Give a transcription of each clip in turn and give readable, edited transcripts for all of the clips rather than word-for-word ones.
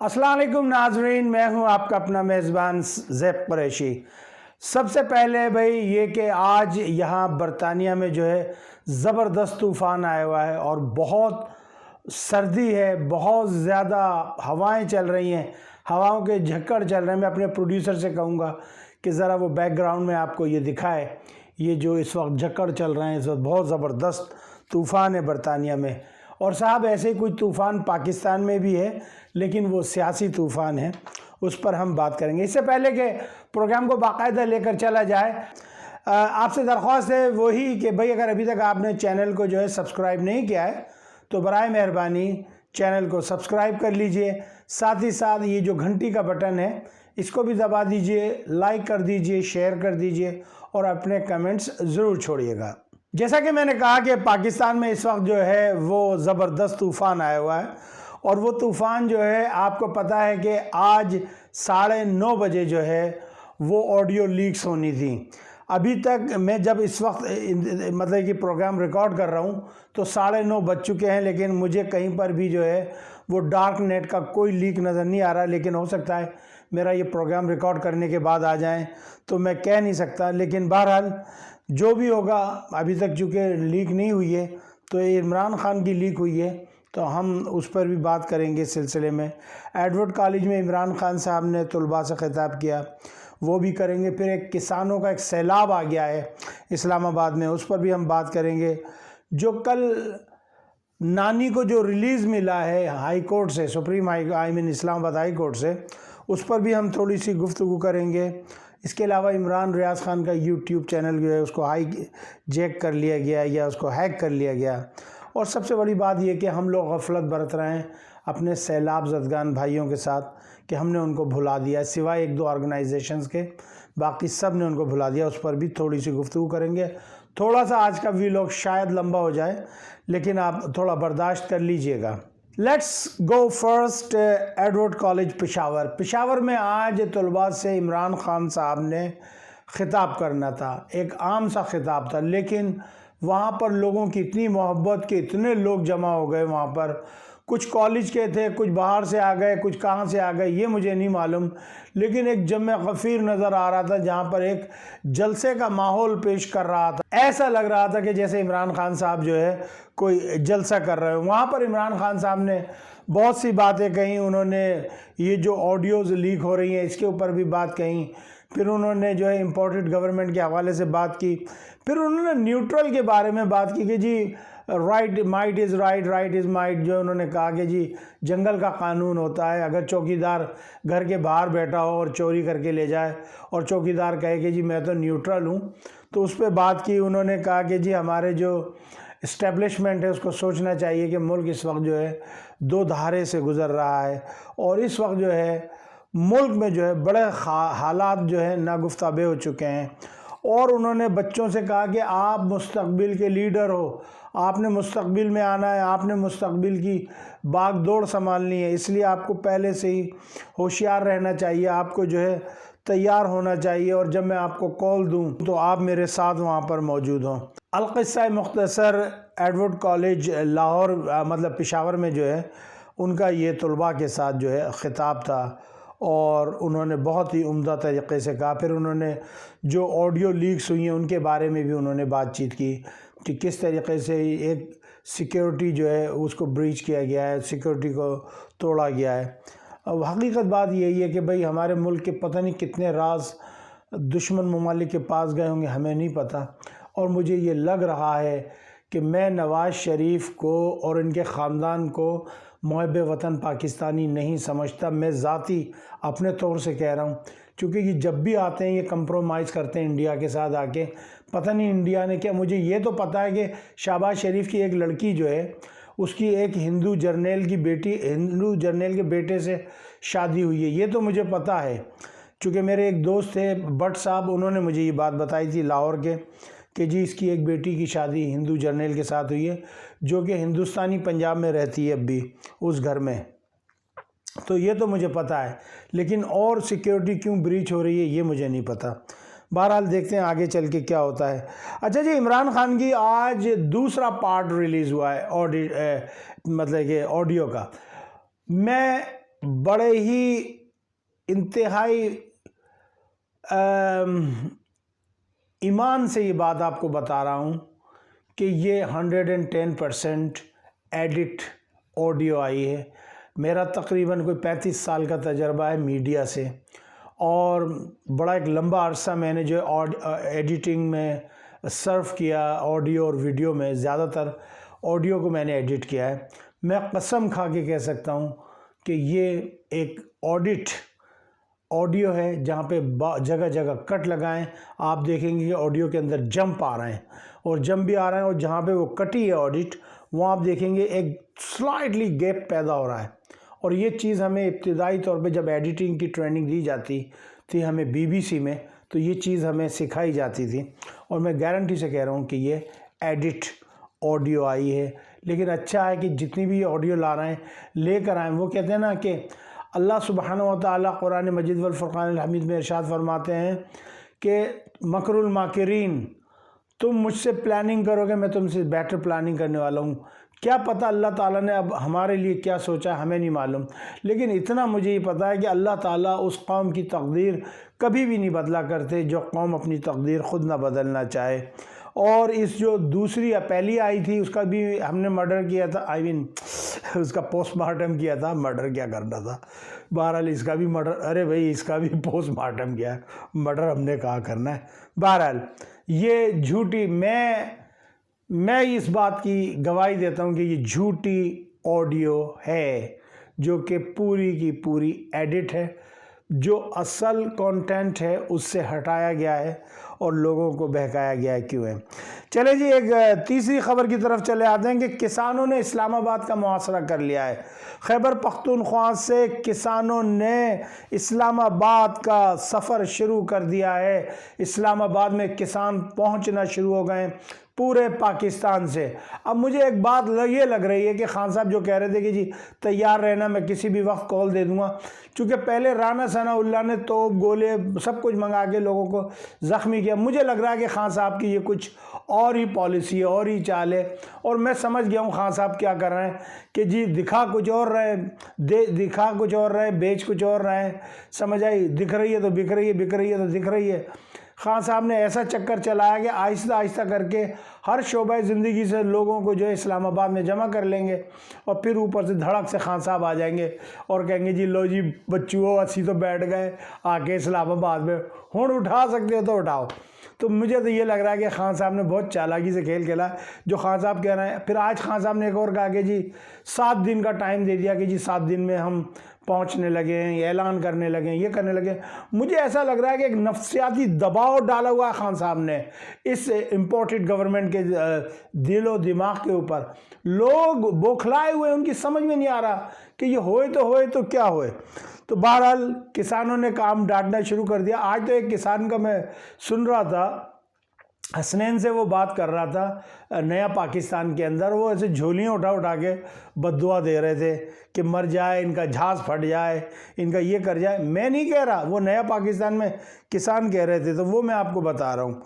अस्सलाम वालेकुम नाजरीन, मैं हूं आपका अपना मेज़बान ज़ैब कुरैशी। सबसे पहले भाई ये कि आज यहाँ बरतानिया में जो है ज़बरदस्त तूफ़ान आया हुआ है और बहुत सर्दी है, बहुत ज़्यादा हवाएं चल रही हैं, हवाओं के झक्कड़ चल रहे हैं। मैं अपने प्रोड्यूसर से कहूँगा कि ज़रा वो बैकग्राउंड में आपको ये दिखाए, ये जो इस वक्त झक्कड़ चल रहे हैं, इस वक्त बहुत ज़बरदस्त तूफ़ान है बरतानिया में। और साहब ऐसे ही कुछ तूफ़ान पाकिस्तान में भी है, लेकिन वो सियासी तूफ़ान है, उस पर हम बात करेंगे। इससे पहले कि प्रोग्राम को बाकायदा लेकर चला जाए, आपसे दरख्वास्त है वही कि भाई अगर अभी तक आपने चैनल को जो है सब्सक्राइब नहीं किया है तो बराए मेहरबानी चैनल को सब्सक्राइब कर लीजिए। साथ ही साथ ये जो घंटी का बटन है इसको भी दबा दीजिए, लाइक कर दीजिए, शेयर कर दीजिए और अपने कमेंट्स ज़रूर छोड़िएगा। जैसा कि मैंने कहा कि पाकिस्तान में इस वक्त जो है वो ज़बरदस्त तूफ़ान आया हुआ है और वो तूफ़ान जो है आपको पता है कि आज 9:30 बजे जो है वो ऑडियो लीक्स होनी थी। अभी तक मैं जब इस वक्त मतलब कि प्रोग्राम रिकॉर्ड कर रहा हूँ तो 9:30 बज चुके हैं, लेकिन मुझे कहीं पर भी जो है वो डार्क नेट का कोई लीक नज़र नहीं आ रहा। लेकिन हो सकता है मेरा ये प्रोग्राम रिकॉर्ड करने के बाद आ जाएं, तो मैं कह नहीं सकता। लेकिन बहरहाल जो भी होगा, अभी तक चूँकि लीक नहीं हुई है तो इमरान खान की लीक हुई है तो हम उस पर भी बात करेंगे इस सिलसिले में। एडवर्ड कॉलेज में इमरान खान साहब ने तलबा से ख़िताब किया, वो भी करेंगे। फिर एक किसानों का एक सैलाब आ गया है इस्लामाबाद में, उस पर भी हम बात करेंगे। जो कल नानी को जो रिलीज़ मिला है हाई कोर्ट से, supreme I mean Islamabad high court से, उस पर भी हम थोड़ी सी गुफ्तगू करेंगे। इसके अलावा इमरान रियाज खान का यूट्यूब चैनल जो है उसको जैक कर लिया गया या उसको हैक कर लिया गया। और सबसे बड़ी बात यह कि हम लोग गफलत बरत रहे हैं अपने सैलाब ज़दगान भाइयों के साथ कि हमने उनको भुला दिया, सिवाय 1-2 ऑर्गेनाइजेशंस के बाकी सब ने उनको भुला दिया। उस पर भी थोड़ी सी गुफ्तगू करेंगे। थोड़ा सा आज का वीलॉग शायद लंबा हो जाए, लेकिन आप थोड़ा बर्दाश्त कर लीजिएगा। Let's go first Edward college Peshawar में आज तलबा से इमरान खान साहब ने ख़िताब करना था। एक आम सा ख़िताब था, लेकिन वहाँ पर लोगों की इतनी मोहब्बत के इतने लोग जमा हो गए वहाँ पर। कुछ कॉलेज के थे, कुछ बाहर से आ गए, कुछ कहाँ से आ गए ये मुझे नहीं मालूम, लेकिन एक जम्मे गफ़ीर नज़र आ रहा था जहाँ पर एक जलसे का माहौल पेश कर रहा था। ऐसा लग रहा था कि जैसे इमरान खान साहब जो है कोई जलसा कर रहे हैं। वहाँ पर इमरान खान साहब ने बहुत सी बातें कहीं, उन्होंने ये जो ऑडियोज़ लीक हो रही हैं इसके ऊपर भी बात कहीं। फिर उन्होंने जो है इम्पोर्टेड गवर्नमेंट के हवाले से बात की। फिर उन्होंने न्यूट्रल के बारे में बात की कि जी right might is right, right is might. जो उन्होंने कहा कि जी जंगल का कानून होता है, अगर चौकीदार घर के बाहर बैठा हो और चोरी करके ले जाए और चौकीदार कहे कि जी मैं तो न्यूट्रल हूँ, तो उस पर बात की। उन्होंने कहा कि जी हमारे जो इस्टेब्लिशमेंट है उसको सोचना चाहिए कि मुल्क इस वक्त जो है 2 धारे से गुज़र रहा है और इस वक्त जो है मुल्क में जो है बड़े हालात जो है नागुफ्ताबे हो चुके हैं। और उन्होंने बच्चों से कहा कि आप मुस्तकबिल के लीडर हो, आपने मुस्तकबिल में आना है, आपने मुस्तकबिल की भाग दौड़ संभालनी है, इसलिए आपको पहले से ही होशियार रहना चाहिए, आपको जो है तैयार होना चाहिए और जब मैं आपको कॉल दूं तो आप मेरे साथ वहाँ पर मौजूद हों। अलक़िस्सा मुख्तसर एडवर्ड कॉलेज लाहौर मतलब पेशावर में जो है उनका ये तलबा के साथ जो है ख़िताब था और उन्होंने बहुत ही उम्दा तरीक़े से कहा। फिर उन्होंने जो ऑडियो लीक्स हुई हैं उनके बारे में भी उन्होंने बातचीत की कि किस तरीक़े से एक सिक्योरिटी जो है उसको ब्रीच किया गया है, सिक्योरिटी को तोड़ा गया है। अब हकीकत बात यही है कि भाई हमारे मुल्क के पता नहीं कितने राज दुश्मन ममालिक के पास गए होंगे, हमें नहीं पता। और मुझे ये लग रहा है कि मैं नवाज़ शरीफ को और इनके ख़ानदान को मुहब्ब वतन पाकिस्तानी नहीं समझता। मैं ज़ाती अपने तौर से कह रहा हूँ, क्योंकि ये जब भी आते हैं ये कंप्रोमाइज़ करते हैं इंडिया के साथ आके। पता नहीं इंडिया ने क्या, मुझे ये तो पता है कि शहबाज शरीफ की एक लड़की जो है उसकी एक हिंदू जर्नैल के बेटे से शादी हुई है, ये तो मुझे पता है। चूँकि मेरे एक दोस्त थे भट्ट साहब, उन्होंने मुझे ये बात बताई थी लाहौर के कि जी इसकी एक बेटी की शादी हिंदू जर्नैल के साथ हुई है, जो कि हिंदुस्तानी पंजाब में रहती है अब भी उस घर में। तो ये तो मुझे पता है, लेकिन और सिक्योरिटी क्यों ब्रीच हो रही है ये मुझे नहीं पता। बहरहाल देखते हैं आगे चल के क्या होता है। अच्छा जी, इमरान खान की आज दूसरा पार्ट रिलीज़ हुआ है मतलब कि ऑडियो का। मैं बड़े ही इंतहाई ईमान से ये बात आपको बता रहा हूँ कि ये 110% एडिट ऑडियो आई है। मेरा तकरीबन कोई 35 साल का तजर्बा है मीडिया से, और बड़ा एक लंबा अरसा मैंने जो एडिटिंग में सर्व किया, ऑडियो और वीडियो में ज़्यादातर ऑडियो को मैंने एडिट किया है। मैं कसम खा के कह सकता हूँ कि ये एक ऑडियो है जहाँ पे जगह जगह कट लगाएं, आप देखेंगे कि ऑडियो के अंदर जंप आ रहे हैं, और जंप भी आ रहे हैं, और जहाँ पे वो कटी है ऑडिट वहाँ आप देखेंगे एक स्लाइटली गैप पैदा हो रहा है। और ये चीज़ हमें इब्तिदाई तौर पे जब एडिटिंग की ट्रेनिंग दी जाती थी हमें बीबीसी में, तो ये चीज़ हमें सिखाई जाती थी, और मैं गारंटी से कह रहा हूँ कि ये एडिट ऑडियो आई है। लेकिन अच्छा है कि जितनी भी ऑडियो ला रहे हैं लेकर आएँ। वो कहते हैं ना कि अल्लाह सुब्हानहू व तआला कुरान मजीद वल फुरक़ानिल हमीद में इरशाद फरमाते हैं कि मकरुल माकिरीन, तुम मुझसे प्लानिंग करोगे, मैं तुमसे बेटर प्लानिंग करने वाला हूँ। क्या पता अल्लाह ताला ने अब हमारे लिए क्या सोचा, हमें नहीं मालूम, लेकिन इतना मुझे ये पता है कि अल्लाह ताला उस कौम की तकदीर कभी भी नहीं बदला करते जो कौम अपनी तकदीर ख़ुद ना बदलना चाहे। और इस जो दूसरी या पहली आई थी उसका भी हमने मर्डर किया था, उसका पोस्टमार्टम किया था, मर्डर क्या करना था, बहरहाल इसका भी मर्डर, अरे भाई इसका भी पोस्टमार्टम किया है, मर्डर हमने कहाँ करना है। बहरहाल ये झूठी, मैं इस बात की गवाही देता हूँ कि ये झूठी ऑडियो है जो कि पूरी की पूरी एडिट है, जो असल कंटेंट है उससे हटाया गया है और लोगों को बहकाया गया है। क्यों है? चले जी, एक तीसरी खबर की तरफ चले आते हैं कि किसानों ने इस्लामाबाद का मुहासरा कर लिया है। खैबर पख्तूनख्वा से किसानों ने इस्लामाबाद का सफ़र शुरू कर दिया है। इस्लामाबाद में किसान पहुंचना शुरू हो गए पूरे पाकिस्तान से। अब मुझे एक बात ये लग रही है कि खान साहब जो कह रहे थे कि जी तैयार रहना, मैं किसी भी वक्त कॉल दे दूंगा, चूँकि पहले राना सनाउल्लाह ने तोप गोले सब कुछ मंगा के लोगों को ज़ख्मी किया। मुझे लग रहा है कि खान साहब की ये कुछ और ही पॉलिसी है, और ही चाल है, और मैं समझ गया हूँ खान साहब क्या कर रहे हैं कि जी दिखा कुछ और रहे, दिखा कुछ और रहे, बेच कुछ और रहे, समझ आई, दिख रही है तो बिक रही है, बिक रही है तो दिख रही है। खान साहब ने ऐसा चक्कर चलाया कि आहिस्ता आहिस्ता करके हर शोबा ज़िंदगी से लोगों को जो है इस्लामाबाद में जमा कर लेंगे, और फिर ऊपर से धड़क से खान साहब आ जाएंगे और कहेंगे जी लो जी बच्चों अस्सी तो बैठ गए आके इस्लामाबाद में, हुण उठा सकते हो तो उठाओ। तो मुझे तो ये लग रहा है कि खान साहब ने बहुत चालाकी से खेल खेला जो खान साहब कह रहे हैं। फिर आज खान साहब ने एक और कहा कि जी 7 दिन का टाइम दे दिया कि जी 7 दिन में हम पहुंचने लगे हैं, ऐलान करने लगे हैं, ये करने लगे। मुझे ऐसा लग रहा है कि एक नफ्सियाती दबाव डाला हुआ खान साहब ने इस इम्पोर्टेड गवर्नमेंट के दिलो दिमाग के ऊपर। लोग बौखलाए हुए, उनकी समझ में नहीं आ रहा कि ये होए तो क्या होए। तो बहरहाल किसानों ने काम डांटना शुरू कर दिया। आज तो एक किसान का मैं सुन रहा था, हसनैन से वो बात कर रहा था नया पाकिस्तान के अंदर, वो ऐसे झोलियाँ उठा उठा के बद्दुआ दे रहे थे कि मर जाए, इनका जहाज़ फट जाए, इनका ये कर जाए। मैं नहीं कह रहा, वो नया पाकिस्तान में किसान कह रहे थे, तो वो मैं आपको बता रहा हूँ।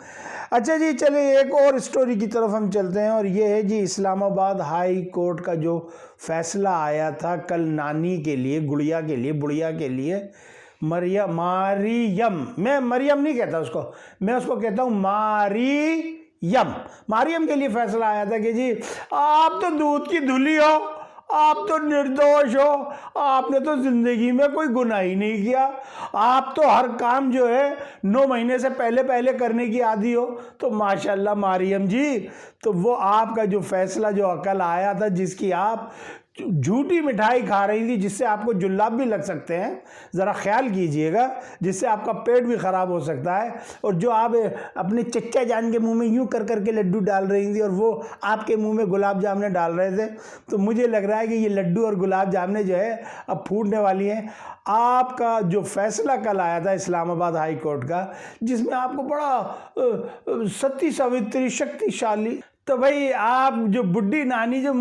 अच्छा जी, चलिए एक और स्टोरी की तरफ हम चलते हैं, और ये है जी इस्लामाबाद हाई कोर्ट का जो फैसला आया था कल नानी के लिए, गुड़िया के लिए मारियम, मैं मरियम नहीं कहता उसको, मैं उसको कहता हूँ मारियम के लिए फैसला आया था कि जी आप तो दूध की धुली हो, आप तो निर्दोष हो, आपने तो जिंदगी में कोई गुनाह ही नहीं किया, आप तो हर काम जो है 9 महीने से पहले करने की आदी हो। तो माशाल्लाह मारियम जी, तो वो आपका जो फैसला जो अकल आया था, जिसकी आप झूठी मिठाई खा रही थी जिससे आपको जुल्लाब भी लग सकते हैं, ज़रा ख्याल कीजिएगा, जिससे आपका पेट भी ख़राब हो सकता है, और जो आप अपने चच्चा जान के मुंह में यूं कर करके लड्डू डाल रही थी और वो आपके मुंह में गुलाब जामुने डाल रहे थे, तो मुझे लग रहा है कि ये लड्डू और गुलाब जामुने जो है अब फूटने वाली हैं। आपका जो फैसला कल आया था इस्लामाबाद हाई कोर्ट का, जिसमें आपको बड़ा सती सावित्री शक्तिशाली, तो भाई आप जो बुढ़ी नानी जो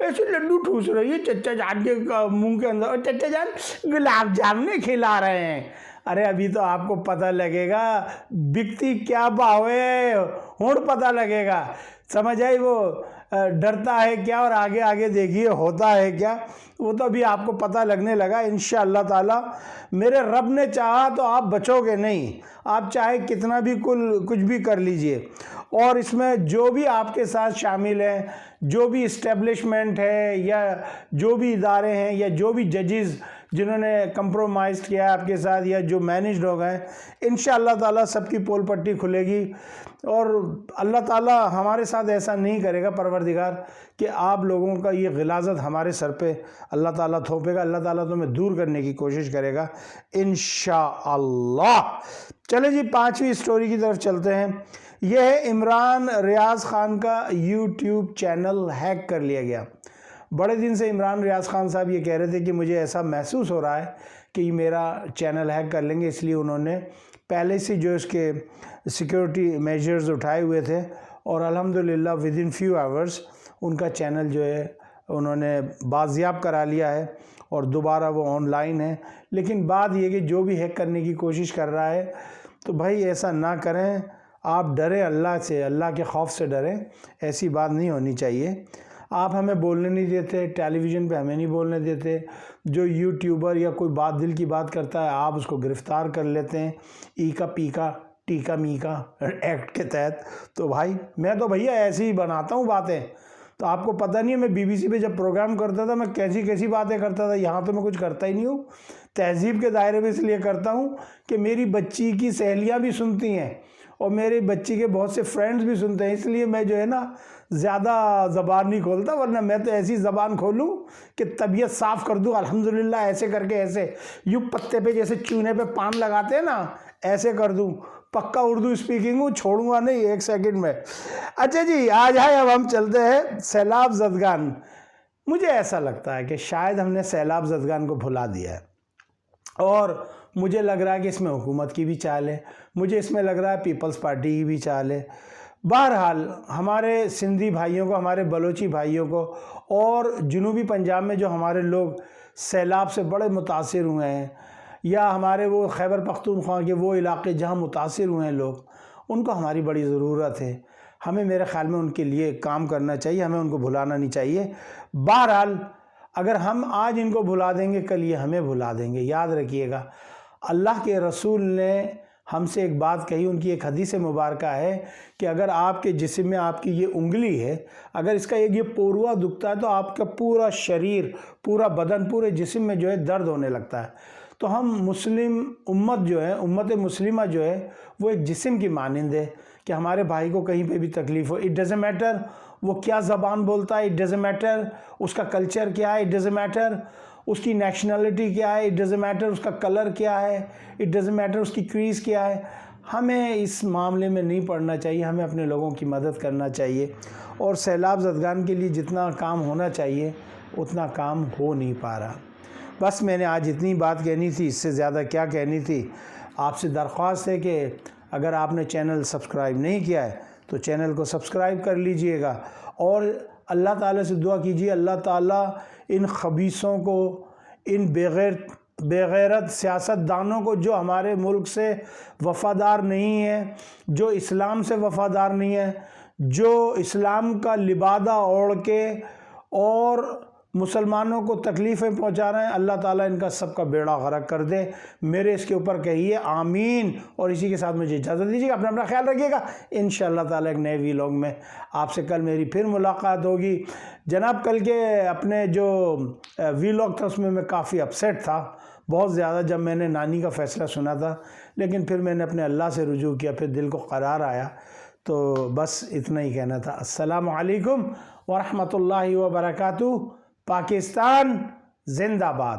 ऐसे लड्डू ठूस रही है चच्चा जान के मुंह के अंदर, और चच्चा जान गुलाब जामुन खिला रहे हैं। अरे अभी तो आपको पता लगेगा बिकती क्या भाव है, हुण पता लगेगा, समझ आई। वो ڈرتا ہے کیا اور آگے آگے دیکھیے ہوتا ہے کیا، وہ تو ابھی آپ کو پتہ لگنے لگا انشاءاللہ تعالی۔ میرے رب نے چاہا تو آپ بچو گے نہیں، آپ چاہے کتنا بھی کچھ بھی کر لیجئے۔ اور اس میں جو بھی آپ کے ساتھ شامل ہیں، جو بھی اسٹیبلشمنٹ ہے یا جو بھی ادارے ہیں یا جو بھی ججز جنہوں نے کمپرومائز کیا آپ کے ساتھ یا جو مینجڈ ہو گئے، انشاءاللہ تعالی سب کی پول پٹی کھلے گی۔ اور اللہ تعالی ہمارے ساتھ ایسا نہیں کرے گا پروردگار کہ آپ لوگوں کا یہ غلاظت ہمارے سر پہ اللہ تعالیٰ تھوپے گا، اللہ تعالیٰ تو ہمیں دور کرنے کی کوشش کرے گا انشاءاللہ۔ چلے جی 5ویں سٹوری کی طرف چلتے ہیں۔ یہ ہے عمران ریاض خان کا یوٹیوب چینل ہیک کر لیا گیا۔ بڑے دن سے عمران ریاض خان صاحب یہ کہہ رہے تھے کہ مجھے ایسا محسوس ہو رہا ہے کہ یہ میرا چینل ہیک کر لیں گے، اس لیے انہوں نے پہلے سے جو اس کے سیکیورٹی میجرز اٹھائے ہوئے تھے، اور الحمدللہ ودن فیو آورز ان کا چینل جو ہے انہوں نے بازیاب کرا لیا ہے اور دوبارہ وہ آن لائن ہے۔ لیکن بات یہ کہ جو بھی ہیک کرنے کی کوشش کر رہا ہے تو بھائی ایسا نہ کریں، آپ ڈریں اللہ سے، اللہ کے خوف سے ڈریں، ایسی بات نہیں ہونی چاہیے۔ آپ ہمیں بولنے نہیں دیتے، ٹیلی ویژن پہ ہمیں نہیں بولنے دیتے، جو یوٹیوبر یا کوئی بات دل کی بات کرتا ہے آپ اس کو گرفتار کر لیتے ہیں ای کا پی کا ٹی کا می کا ایکٹ کے تحت۔ تو بھائی میں تو بھیا ایسے ہی بناتا ہوں باتیں، تو آپ کو پتہ نہیں ہے میں بی بی سی پہ جب پروگرام کرتا تھا میں کیسی باتیں کرتا تھا، یہاں تو میں کچھ کرتا ہی نہیں ہوں۔ تہذیب کے دائرے میں اس لیے کرتا ہوں کہ میری بچی کی سہیلیاں بھی سنتی ہیں اور میری بچی کے بہت سے فرینڈز بھی سنتے ہیں، اس لیے میں جو ہے نا زیادہ زبان نہیں کھولتا، ورنہ میں تو ایسی زبان کھولوں کہ طبیعت صاف کر دوں الحمدللہ، ایسے کر کے ایسے یوں پتے پہ جیسے چونے پہ پان لگاتے ہیں نا ایسے کر دوں۔ پکا اردو اسپیکنگ ہوں، چھوڑوں گا نہیں 1 سیکنڈ میں۔ اچھا جی آج ہے اب ہم چلتے ہیں سیلاب زدگان۔ مجھے ایسا لگتا ہے کہ شاید ہم نے سیلاب زدگان کو بھلا دیا ہے، اور مجھے لگ رہا ہے کہ اس میں حکومت کی بھی چال ہے، مجھے اس میں لگ رہا ہے پیپلز پارٹی کی بھی چال ہے۔ بہرحال ہمارے سندھی بھائیوں کو، ہمارے بلوچی بھائیوں کو، اور جنوبی پنجاب میں جو ہمارے لوگ سیلاب سے بڑے متاثر ہوئے ہیں، یا ہمارے وہ خیبر پختونخوا کے وہ علاقے جہاں متاثر ہوئے ہیں لوگ، ان کو ہماری بڑی ضرورت ہے۔ ہمیں میرے خیال میں ان کے لیے کام کرنا چاہیے، ہمیں ان کو بھلانا نہیں چاہیے۔ بہرحال اگر ہم آج ان کو بھلا دیں گے کل یہ ہمیں بھلا دیں گے، یاد رکھیے گا۔ اللہ کے رسول نے ہم سے ایک بات کہی، ان کی ایک حدیث مبارکہ ہے کہ اگر آپ کے جسم میں آپ کی یہ انگلی ہے، اگر اس کا ایک یہ پوروا دکھتا ہے تو آپ کا پورا شریر، پورا بدن، پورے جسم میں جو ہے درد ہونے لگتا ہے۔ تو ہم مسلم امت جو ہے، امت مسلمہ جو ہے، وہ ایک جسم کی مانند ہے کہ ہمارے بھائی کو کہیں پہ بھی تکلیف ہو، اٹ ڈزنٹ میٹر وہ کیا زبان بولتا ہے، اٹ ڈزنٹ میٹر اس کا کلچر کیا ہے، اٹ ڈزنٹ میٹر اس کی نیشنلٹی کیا ہے، اٹ ڈزنٹ میٹر اس کا کلر کیا ہے، اٹ ڈزنٹ میٹر اس کی کریز کیا ہے۔ ہمیں اس معاملے میں نہیں پڑنا چاہیے، ہمیں اپنے لوگوں کی مدد کرنا چاہیے، اور سیلاب زدگان کے لیے جتنا کام ہونا چاہیے اتنا کام ہو نہیں پا رہا۔ بس میں نے آج اتنی بات کہنی تھی، اس سے زیادہ کیا کہنی تھی۔ آپ سے درخواست ہے کہ اگر آپ نے چینل سبسکرائب نہیں کیا ہے تو چینل کو سبسکرائب کر لیجئے گا، اور اللہ تعالیٰ سے دعا کیجئے اللہ تعالیٰ ان خبیثوں کو، ان بےغیرت سیاست دانوں کو جو ہمارے ملک سے وفادار نہیں ہیں، جو اسلام سے وفادار نہیں ہیں، جو اسلام کا لبادہ اوڑھ کے اور مسلمانوں کو تکلیفیں پہنچا رہے ہیں، اللہ تعالیٰ ان کا سب کا بیڑا غرق کر دے۔ میرے اس کے اوپر کہیے آمین، اور اسی کے ساتھ مجھے اجازت دیجیے گا، اپنا خیال رکھیے گا۔ انشاءاللہ تعالیٰ ایک نئے ویلاگ میں آپ سے کل میری پھر ملاقات ہوگی۔ جناب کل کے اپنے جو ویلاگ تھا اس میں کافی اپسیٹ تھا، بہت زیادہ، جب میں نے نانی کا فیصلہ سنا تھا، لیکن پھر میں نے اپنے اللہ سے رجوع کیا، پھر دل کو قرار آیا، تو بس اتنا ہی کہنا تھا۔ السلام علیکم ورحمۃ اللہ وبرکاتہ۔ پاکستان زندہ باد۔